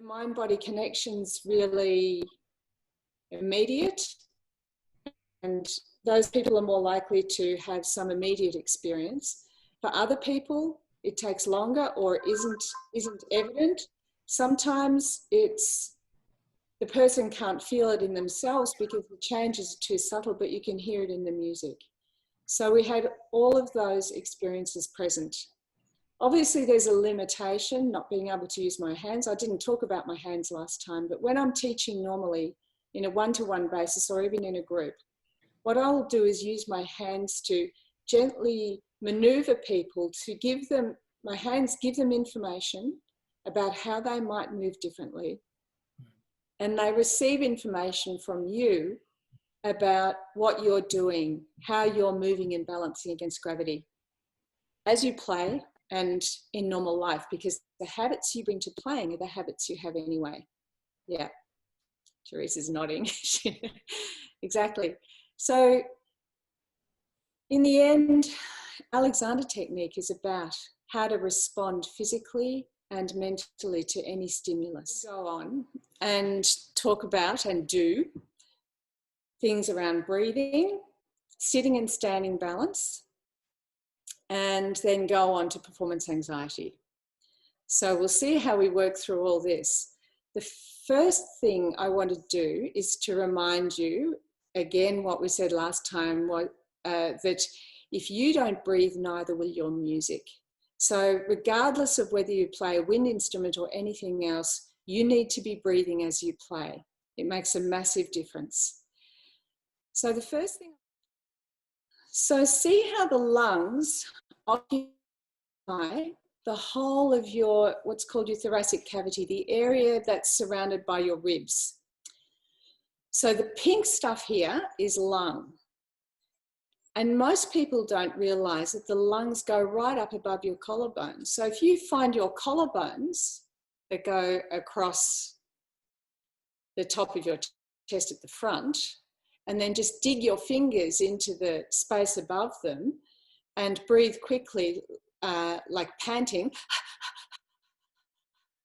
The mind-body connection's really immediate, and those people are more likely to have some immediate experience. For other people, it takes longer or isn't evident. Sometimes it's the person can't feel it in themselves because the changes are too subtle, but you can hear it in the music. So we had all of those experiences present. Obviously, there's a limitation, not being able to use my hands. I didn't talk about my hands last time, but when I'm teaching normally in a one-to-one basis or even in a group, what I'll do is use my hands to gently maneuver people, to give them, my hands give them information about how they might move differently. And they receive information from you about what you're doing, how you're moving and balancing against gravity as you play and in normal life, because the habits you bring to playing are the habits you have anyway. Yeah, Teresa's nodding. Exactly. So in the end, Alexander technique is about how to respond physically and mentally to any stimulus. Go on and talk about and do things around breathing, sitting and standing balance, and then go on to performance anxiety. So we'll see how we work through all this. The first thing I want to do is to remind you, again, what we said last time, that if you don't breathe, neither will your music. So regardless of whether you play a wind instrument or anything else, you need to be breathing as you play. It makes a massive difference. So the first thing, so see how the lungs occupy the whole of your, what's called your thoracic cavity, the area that's surrounded by your ribs. So the pink stuff here is lung. And most people don't realize that the lungs go right up above your collarbones. So if you find your collarbones that go across the top of your chest at the front, and then just dig your fingers into the space above them and breathe quickly, like panting,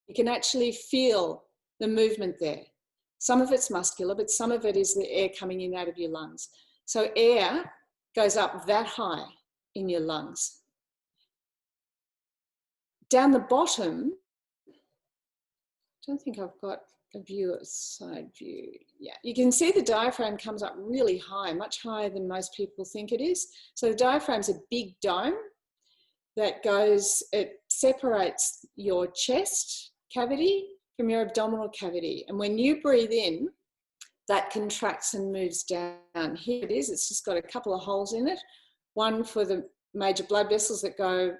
you can actually feel the movement there. Some of it's muscular, but some of it is the air coming in out of your lungs. So air goes up that high in your lungs. Down the bottom, I don't think I've got a view, a side view. Yeah, you can see the diaphragm comes up really high, much higher than most people think it is. So the diaphragm's a big dome that goes, it separates your chest cavity from your abdominal cavity. And when you breathe in, that contracts and moves down. Here it is, it's just got a couple of holes in it, one for the major blood vessels that go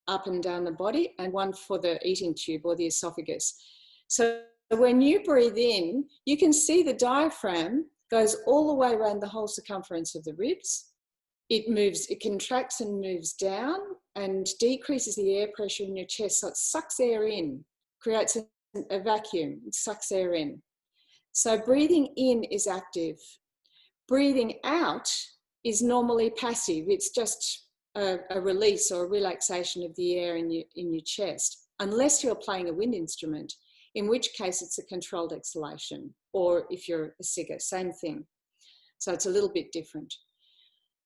up and down the body, and one for the eating tube or the esophagus. So when you breathe in, you can see the diaphragm goes all the way around the whole circumference of the ribs. It moves, it contracts and moves down and decreases the air pressure in your chest. So it sucks air in, creates a vacuum, it sucks air in. So breathing in is active. Breathing out is normally passive. It's just a release or a relaxation of the air in your chest, unless you're playing a wind instrument, in which case it's a controlled exhalation, or if you're a singer, same thing. So it's a little bit different.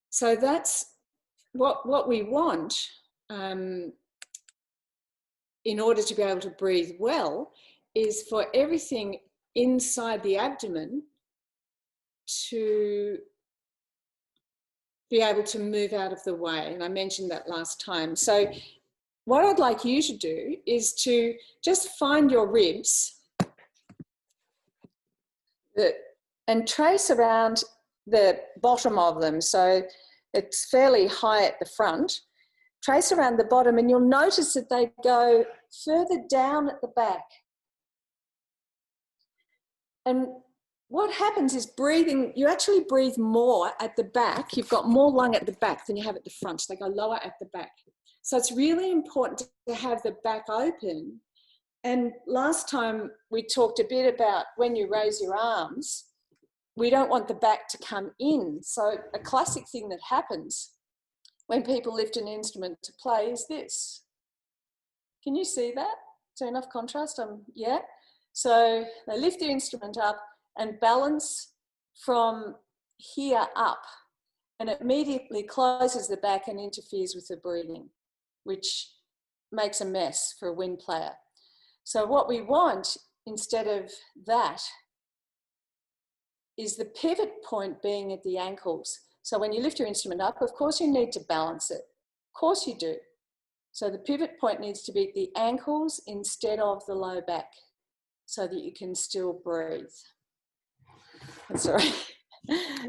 So that's what we want in order to be able to breathe well, is for everything inside the abdomen to be able to move out of the way. And I mentioned that last time. So what I'd like you to do is to just find your ribs and trace around the bottom of them. So it's fairly high at the front. Trace around the bottom and you'll notice that they go further down at the back. And what happens is breathing, you actually breathe more at the back. You've got more lung at the back than you have at the front. So they go lower at the back. So it's really important to have the back open. And last time we talked a bit about when you raise your arms, we don't want the back to come in. So a classic thing that happens when people lift an instrument to play is this. Can you see that? Is there enough contrast? Yeah. So they lift the instrument up and balance from here up, and it immediately closes the back and interferes with the breathing, which makes a mess for a wind player. So what we want instead of that is the pivot point being at the ankles. So when you lift your instrument up, of course you need to balance it. Of course you do. So the pivot point needs to be at the ankles instead of the low back, so that you can still breathe. That's all right.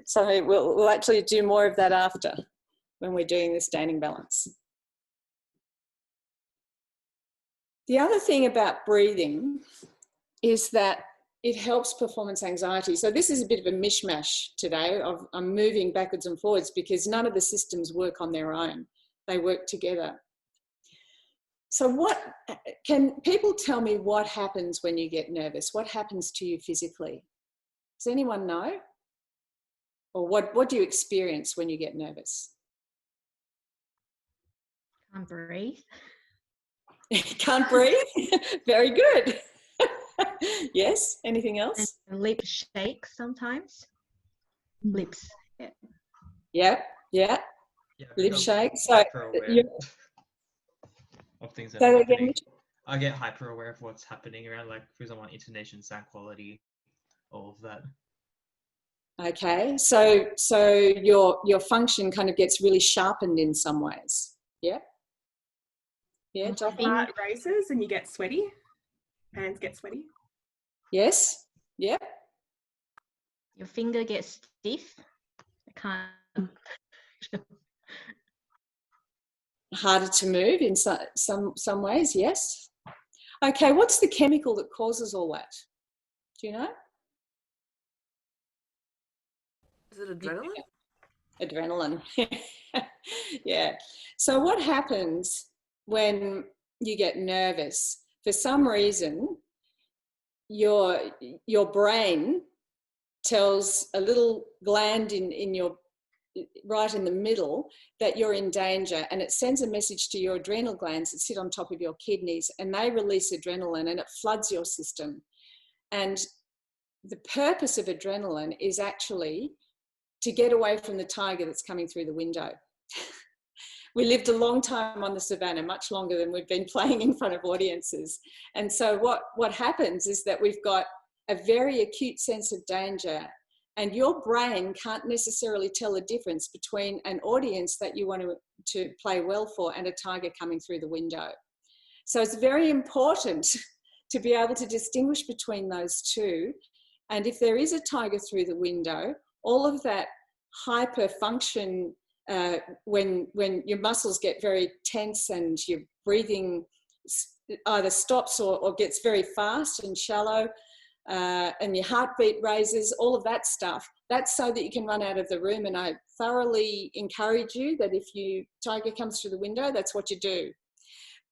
So we'll actually do more of that after, when we're doing the standing balance. The other thing about breathing is that it helps performance anxiety. So this is a bit of a mishmash today. I'm moving backwards and forwards because none of the systems work on their own. They work together. So can people tell me what happens when you get nervous? What happens to you physically? Does anyone know? Or what do you experience when you get nervous? Can't breathe. Can't breathe? Very good. Yes, anything else? And lips shake sometimes. Lips. Yeah. Lip shake. So of things that are happening. I get hyper aware of what's happening around, like, for example, intonation, sound quality, all of that. Okay, so your function kind of gets really sharpened in some ways. Yeah. Yeah, your heart races and you get sweaty. Hands get sweaty. Yes. Yeah. Your finger gets stiff. I can't. Harder to move in some ways. Yes. Okay. What's the chemical that causes all that? Do you know? Is it adrenaline? Adrenaline. Yeah. So what happens when you get nervous? For some reason, your brain tells a little gland in your right in the middle that you're in danger, and it sends a message to your adrenal glands that sit on top of your kidneys, and they release adrenaline and it floods your system. And the purpose of adrenaline is actually to get away from the tiger that's coming through the window. We lived a long time on the savannah, much longer than we've been playing in front of audiences. And so what happens is that we've got a very acute sense of danger, and your brain can't necessarily tell the difference between an audience that you want to play well for and a tiger coming through the window. So it's very important to be able to distinguish between those two. And if there is a tiger through the window, all of that hyper function, when your muscles get very tense and your breathing either stops or gets very fast and shallow, and your heartbeat raises, all of that stuff, that's so that you can run out of the room. And I thoroughly encourage you that if tiger comes through the window, that's what you do.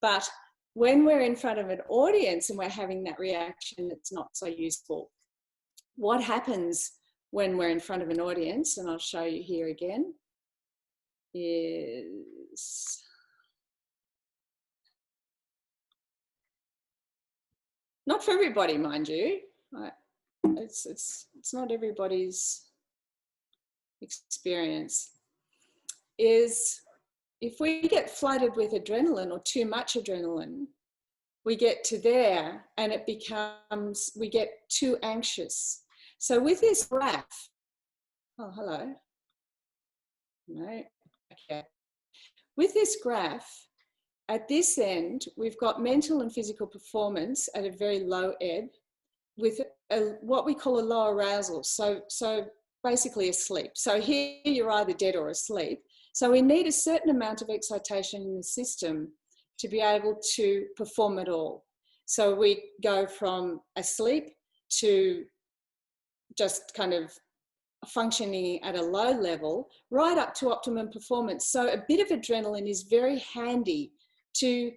But when we're in front of an audience and we're having that reaction, it's not so useful. What happens when we're in front of an audience, and I'll show you here again, is not for everybody, mind you. It's not everybody's experience. Is if we get flooded with adrenaline or too much adrenaline, we get to there and we get too anxious. So with this graph, oh, hello. No, okay. With this graph, at this end, we've got mental and physical performance at a very low ebb with what we call a low arousal. So basically asleep. So here you're either dead or asleep. So we need a certain amount of excitation in the system to be able to perform at all. So we go from asleep to just kind of functioning at a low level, right up to optimum performance. So a bit of adrenaline is very handy to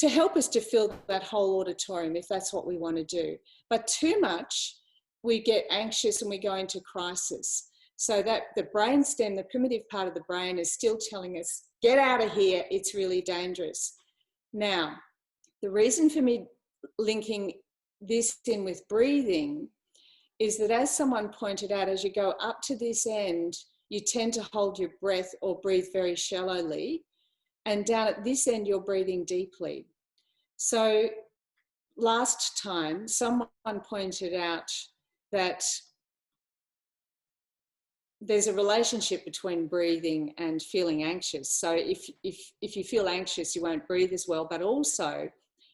help us to fill that whole auditorium if that's what we want to do. But too much, we get anxious and we go into crisis. So that the brainstem, the primitive part of the brain, is still telling us, get out of here, it's really dangerous. Now, the reason for me linking this in with breathing is that, as someone pointed out, as you go up to this end, you tend to hold your breath or breathe very shallowly. And down at this end, you're breathing deeply. So last time, someone pointed out that there's a relationship between breathing and feeling anxious. So if you feel anxious, you won't breathe as well. But also,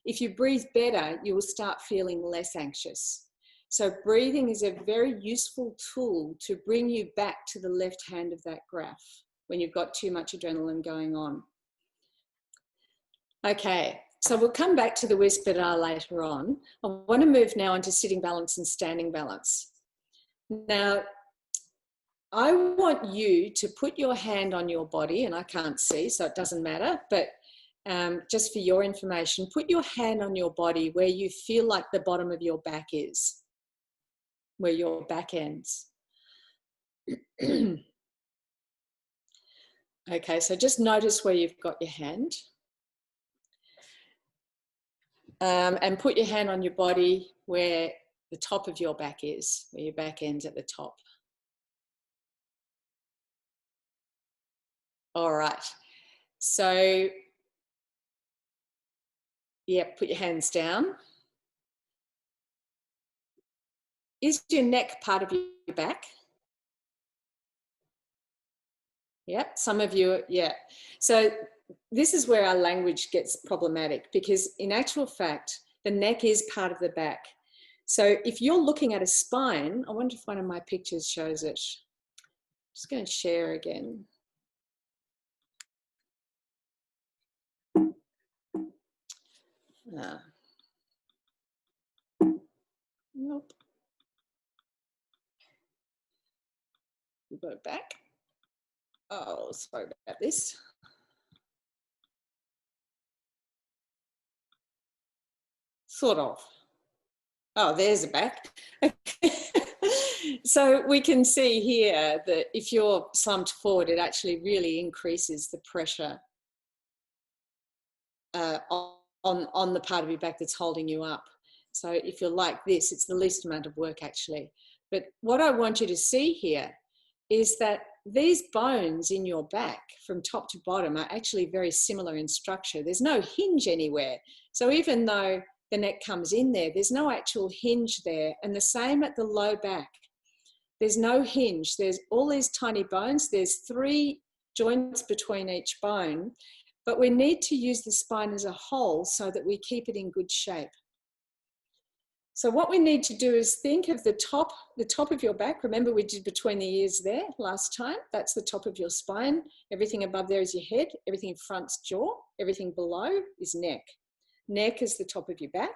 if you breathe better, you will start feeling less anxious. So breathing is a very useful tool to bring you back to the left hand of that graph when you've got too much adrenaline going on. Okay, so we'll come back to the Whisperer later on. I want to move now onto sitting balance and standing balance. Now, I want you to put your hand on your body, and I can't see, so it doesn't matter, but just for your information, put your hand on your body where you feel like the bottom of your back is, where your back ends. Okay, so just notice where you've got your hand. And put your hand on your body where the top of your back is, where your back ends at the top. All right, so yeah, put your hands down. Is your neck part of your back? Yeah, some of you, yeah. So this is where our language gets problematic, because in actual fact, the neck is part of the back. So if you're looking at a spine, I wonder if one of my pictures shows it. I'm just going to share again. Nope. We got it back. Oh, sorry about this. Sort of. Oh, there's a back. So we can see here that if you're slumped forward, it actually really increases the pressure on the part of your back that's holding you up. So if you're like this, it's the least amount of work actually. But what I want you to see here is that these bones in your back from top to bottom are actually very similar in structure. There's no hinge anywhere. So even though the neck comes in there, there's no actual hinge there. And the same at the low back. There's no hinge. There's all these tiny bones. There's 3 joints between each bone, but we need to use the spine as a whole so that we keep it in good shape. So what we need to do is think of the top of your back. Remember we did between the ears there last time. That's the top of your spine. Everything above there is your head. Everything in front's jaw. Everything below is neck. Neck is the top of your back.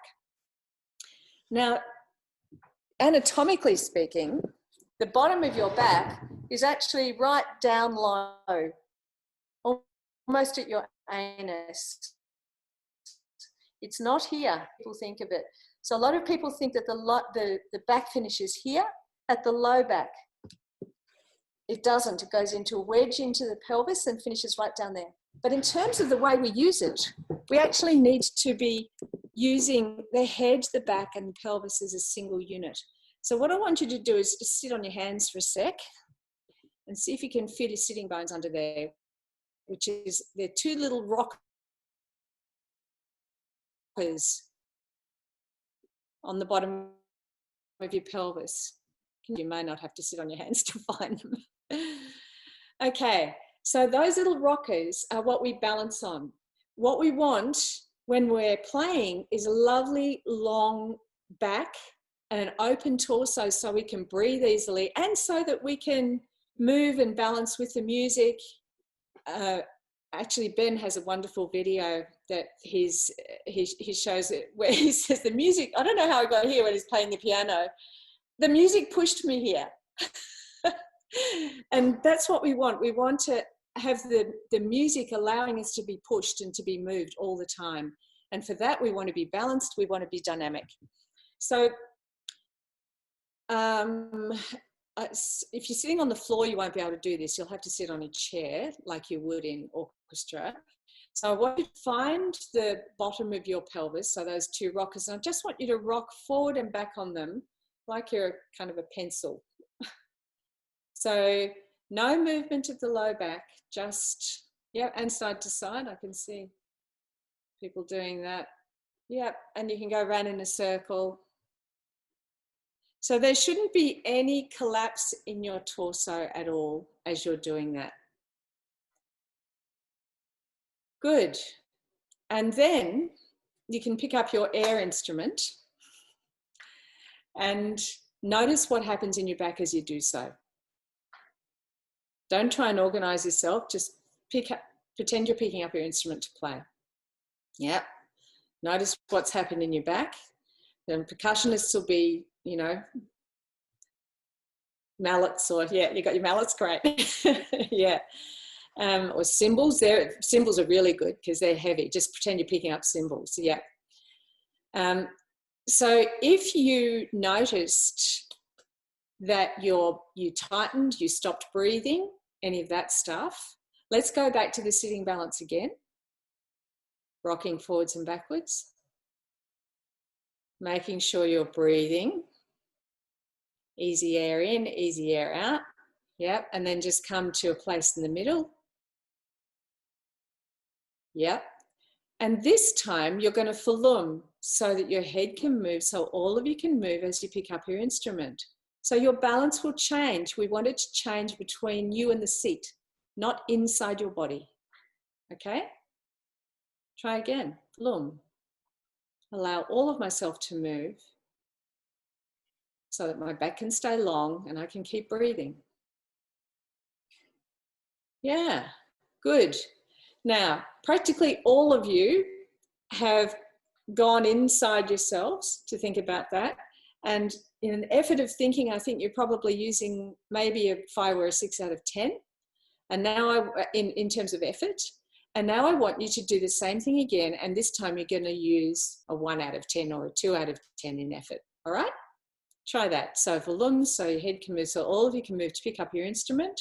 Now, anatomically speaking, the bottom of your back is actually right down low, almost at your anus. It's not here, people think of it. So a lot of people think that the back finishes here at the low back. It doesn't. It goes into a wedge into the pelvis and finishes right down there. But in terms of the way we use it, we actually need to be using the head, the back, and the pelvis as a single unit. So what I want you to do is just sit on your hands for a sec and see if you can feel your sitting bones under there, which is, they're 2 little rockers on the bottom of your pelvis. You may not have to sit on your hands to find them. Okay, so those little rockers are what we balance on. What we want when we're playing is a lovely long back and an open torso so we can breathe easily and so that we can move and balance with the music. Actually, Ben has a wonderful video that he shows it where he says the music, I don't know how I got here when he's playing the piano, the music pushed me here. And that's what we want. We want to have the music allowing us to be pushed and to be moved all the time. And for that, we want to be balanced, we want to be dynamic. So if you're sitting on the floor, you won't be able to do this. You'll have to sit on a chair like you would in orchestra. So I want you to find the bottom of your pelvis, so those two rockers, and I just want you to rock forward and back on them like you're kind of a pencil. So no movement of the low back, just, yeah, and side to side. I can see people doing that. Yep, and you can go around in a circle. So there shouldn't be any collapse in your torso at all as you're doing that. Good. And then you can pick up your air instrument and notice what happens in your back as you do so. Don't try and organize yourself, just pretend you're picking up your instrument to play. Yep. Notice what's happened in your back. Then percussionists will be, you know, mallets, or yeah, you got your mallets, great. Yeah. Or cymbals. Cymbals are really good because they're heavy. Just pretend you're picking up cymbals. Yeah. So if you noticed that you tightened, you stopped breathing, any of that stuff, let's go back to the sitting balance again. Rocking forwards and backwards. Making sure you're breathing. Easy air in, easy air out. Yep, and then just come to a place in the middle. Yep. And this time you're going to falum so that your head can move, so all of you can move as you pick up your instrument. So your balance will change. We want it to change between you and the seat, not inside your body. Okay? Try again. Falum. Allow all of myself to move so that my back can stay long and I can keep breathing. Yeah, good. Now, practically all of you have gone inside yourselves to think about that. And in an effort of thinking, I think you're probably using maybe a 5 or a 6 out of 10. And now in terms of effort. And now I want you to do the same thing again. And this time you're going to use a 1 out of 10 or a 2 out of 10 in effort. All right? Try that. So for lungs, so your head can move, so all of you can move to pick up your instrument.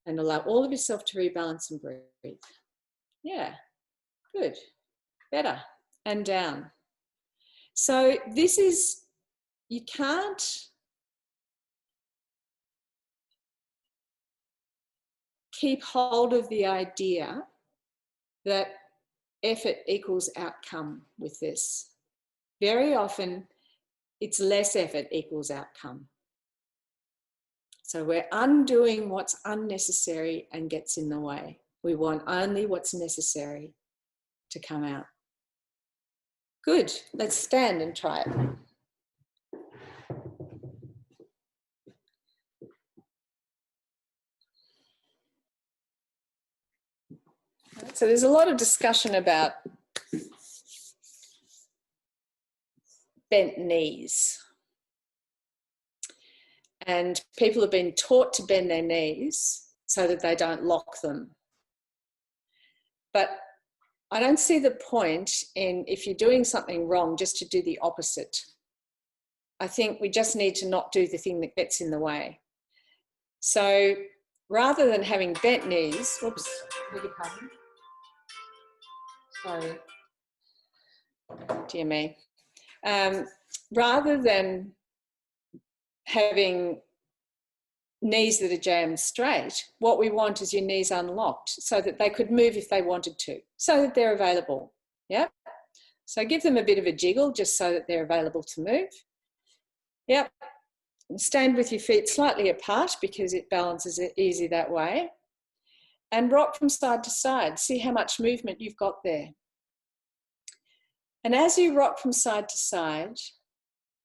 And allow all of yourself to rebalance and breathe. Yeah, good. Better. And down. So this is, you can't keep hold of the idea that effort equals outcome with this. Very often, it's less effort equals outcome. So we're undoing what's unnecessary and gets in the way. We want only what's necessary to come out. Good. Let's stand and try it. So there's a lot of discussion about bent knees. And people have been taught to bend their knees so that they don't lock them. But I don't see the point in, if you're doing something wrong, just to do the opposite. I think we just need to not do the thing that gets in the way. So rather than having bent knees, whoops, beg your pardon. Sorry, dear me. Rather than having knees that are jammed straight, what we want is your knees unlocked so that they could move if they wanted to, so that they're available. Yep. So give them a bit of a jiggle just so that they're available to move. Yep. And stand with your feet slightly apart because it balances it easy that way. And rock from side to side. See how much movement you've got there. And as you rock from side to side,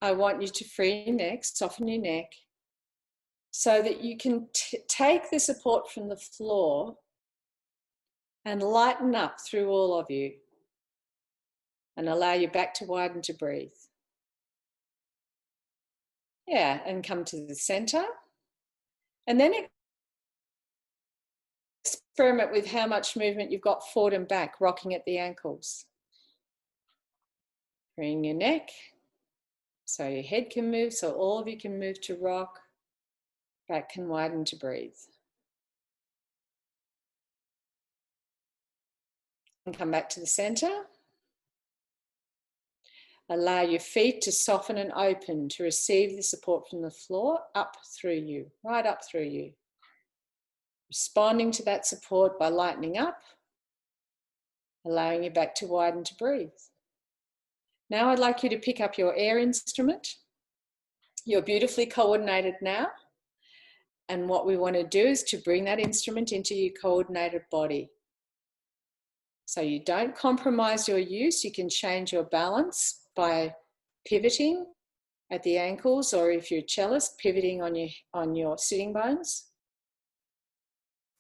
I want you to free your neck, soften your neck, so that you can take the support from the floor and lighten up through all of you and allow your back to widen to breathe. Yeah, and come to the center. And then experiment with how much movement you've got forward and back, rocking at the ankles. Freeing your neck so your head can move, so all of you can move to rock. Back can widen to breathe. come back to the center. Allow your feet to soften and open to receive the support from the floor up through you, right up through you. Responding to that support by lightening up, allowing your back to widen to breathe. Now I'd like you to pick up your air instrument. You're beautifully coordinated now. And what we want to do is to bring that instrument into your coordinated body. So you don't compromise your use. You can change your balance by pivoting at the ankles, or if you're a cellist, pivoting on your sitting bones.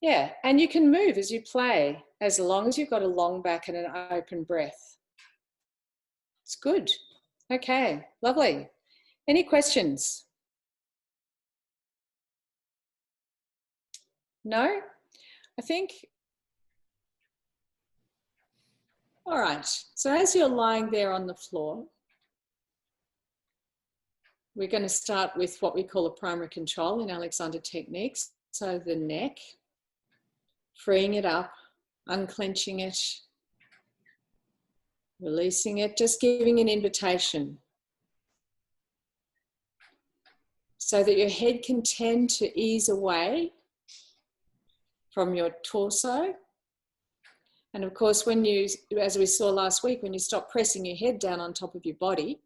Yeah, and you can move as you play, as long as you've got a long back and an open breath. It's good. Okay, lovely. Any questions? No? I think, all right. So as you're lying there on the floor, we're going to start with what we call a primary control in Alexander techniques. So the neck, freeing it up, unclenching it, releasing it, just giving an invitation so that your head can tend to ease away from your torso. And of course, when you, as we saw last week, when you stop pressing your head down on top of your body,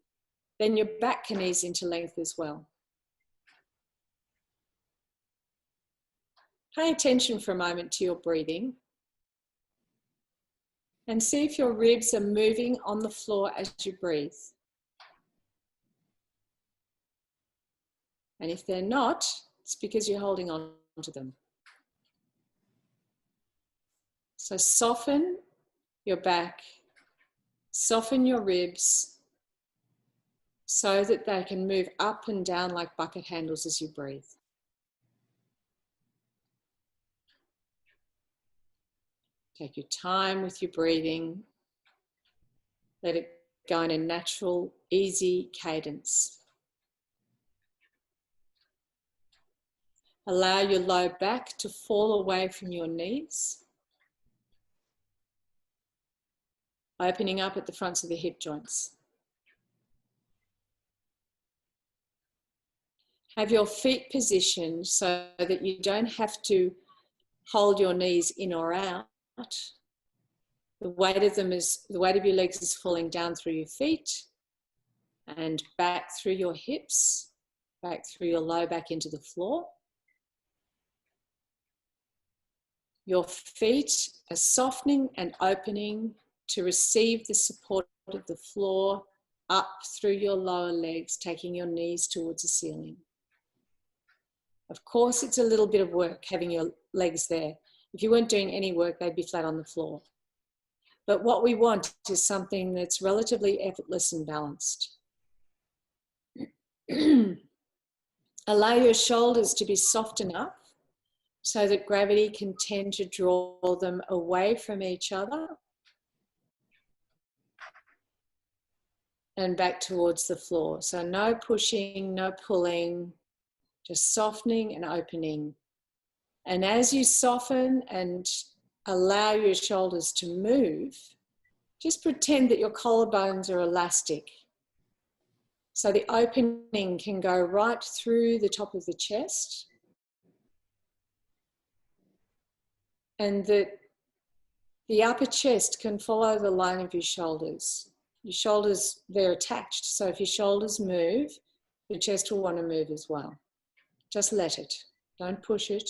then your back can ease into length as well. Pay attention for a moment to your breathing and see if your ribs are moving on the floor as you breathe. And if they're not, it's because you're holding on to them. So soften your back, soften your ribs so that they can move up and down like bucket handles as you breathe. Take your time with your breathing. Let it go in a natural, easy cadence. Allow your low back to fall away from your knees, opening up at the fronts of the hip joints. Have your feet positioned so that you don't have to hold your knees in or out. The weight of your legs is falling down through your feet and back through your hips, back through your low back into the floor. Your feet are softening and opening to receive the support of the floor up through your lower legs, taking your knees towards the ceiling. Of course, it's a little bit of work having your legs there. If you weren't doing any work, they'd be flat on the floor. But what we want is something that's relatively effortless and balanced. Allow your shoulders to be soft enough so that gravity can tend to draw them away from each other and back towards the floor. So no pushing, no pulling, just softening and opening. And as you soften and allow your shoulders to move, just pretend that your collarbones are elastic. So the opening can go right through the top of the chest. And that the upper chest can follow the line of your shoulders. Your shoulders, they're attached. So if your shoulders move, your chest will want to move as well. Just let it. Don't push it.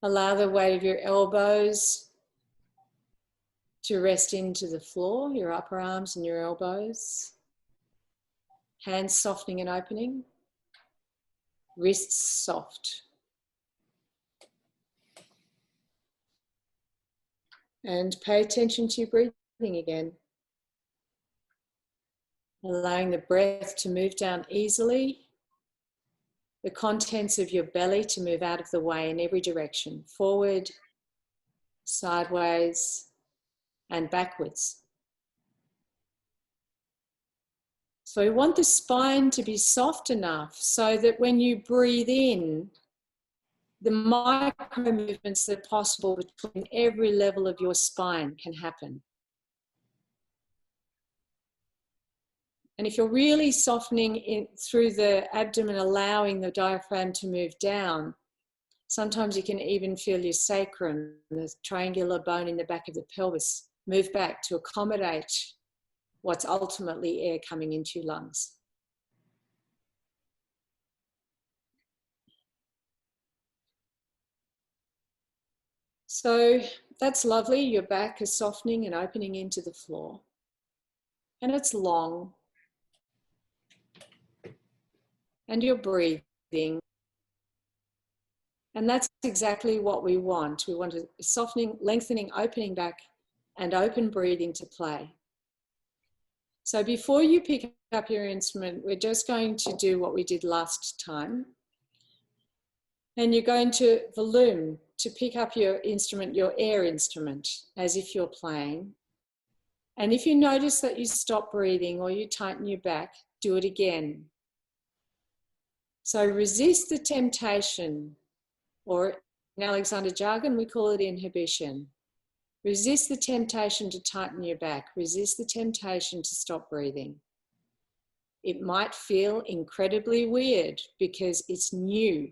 Allow the weight of your elbows to rest into the floor, your upper arms and your elbows. Hands softening and opening. Wrists soft. And pay attention to your breathing again. Allowing the breath to move down easily. The contents of your belly to move out of the way in every direction. Forward, sideways, and backwards. So we want the spine to be soft enough so that when you breathe in, the micro movements that are possible between every level of your spine can happen. And if you're really softening through the abdomen, allowing the diaphragm to move down, sometimes you can even feel your sacrum, the triangular bone in the back of the pelvis, move back to accommodate what's ultimately air coming into your lungs. So that's lovely. Your back is softening and opening into the floor. And it's long. And you're breathing. And that's exactly what we want. We want a softening, lengthening, opening back, and open breathing to play. So before you pick up your instrument, we're just going to do what we did last time. And you're going to volume to pick up your instrument, your air instrument, as if you're playing. And if you notice that you stop breathing or you tighten your back, do it again. So resist the temptation, or in Alexander jargon, we call it inhibition. Resist the temptation to tighten your back. Resist the temptation to stop breathing. It might feel incredibly weird because it's new.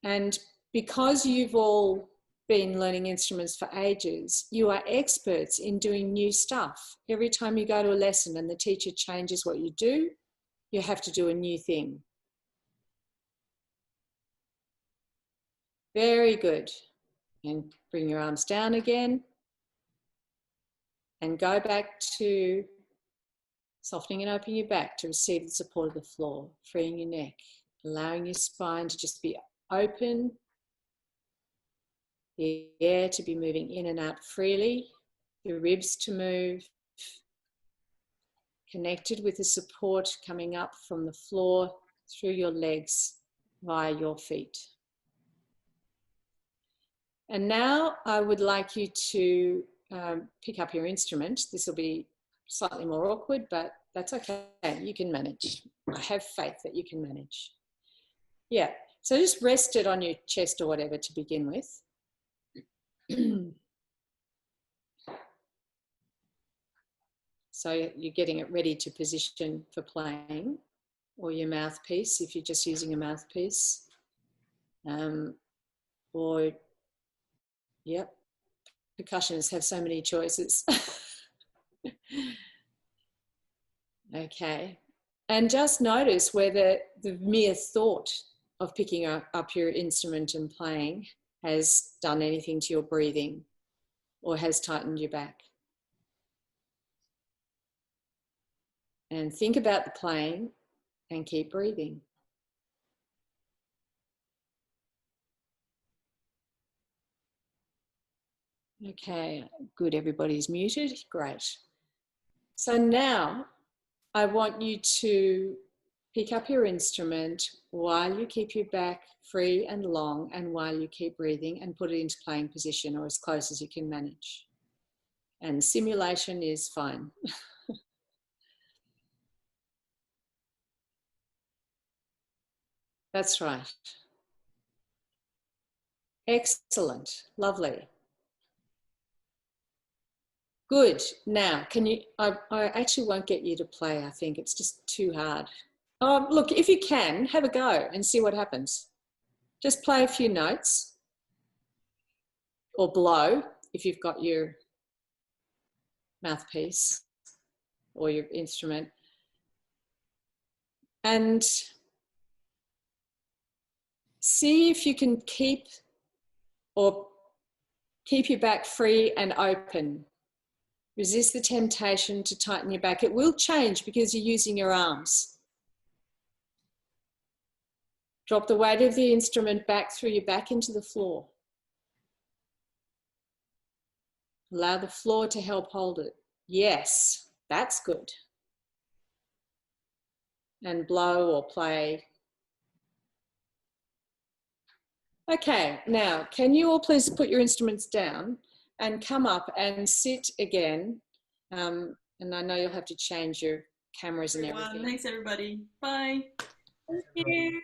And because you've all been learning instruments for ages, you are experts in doing new stuff. Every time you go to a lesson and the teacher changes what you do, you have to do a new thing. Very good. And bring your arms down again. And go back to softening and opening your back to receive the support of the floor, freeing your neck, allowing your spine to just be open, the air to be moving in and out freely, the ribs to move, connected with the support coming up from the floor through your legs via your feet. And now I would like you to pick up your instrument. This will be slightly more awkward, but that's okay. You can manage. I have faith that you can manage. Yeah, so just rest it on your chest or whatever to begin with. So you're getting it ready to position for playing, or your mouthpiece if you're just using a mouthpiece. Or, yep, percussionists have so many choices. Okay, and just notice whether the mere thought of picking up your instrument and playing has done anything to your breathing or has tightened your back. And think about the playing and keep breathing. Okay, good, everybody's muted, great. So now I want you to pick up your instrument while you keep your back free and long and while you keep breathing, and put it into playing position or as close as you can manage. And simulation is fine. That's right. Excellent, lovely. Good. Now, can you, I actually won't get you to play, I think. It's just too hard. Look, if you can, have a go and see what happens. Just play a few notes or blow if you've got your mouthpiece or your instrument. And see if you can keep your back free and open. Resist the temptation to tighten your back. It will change because you're using your arms. Drop the weight of the instrument back through your back into the floor. Allow the floor to help hold it. Yes, that's good. And blow or play. Okay, now, can you all please put your instruments down and come up and sit again? And I know you'll have to change your cameras and everything. Thanks, everybody. Bye. Thank you.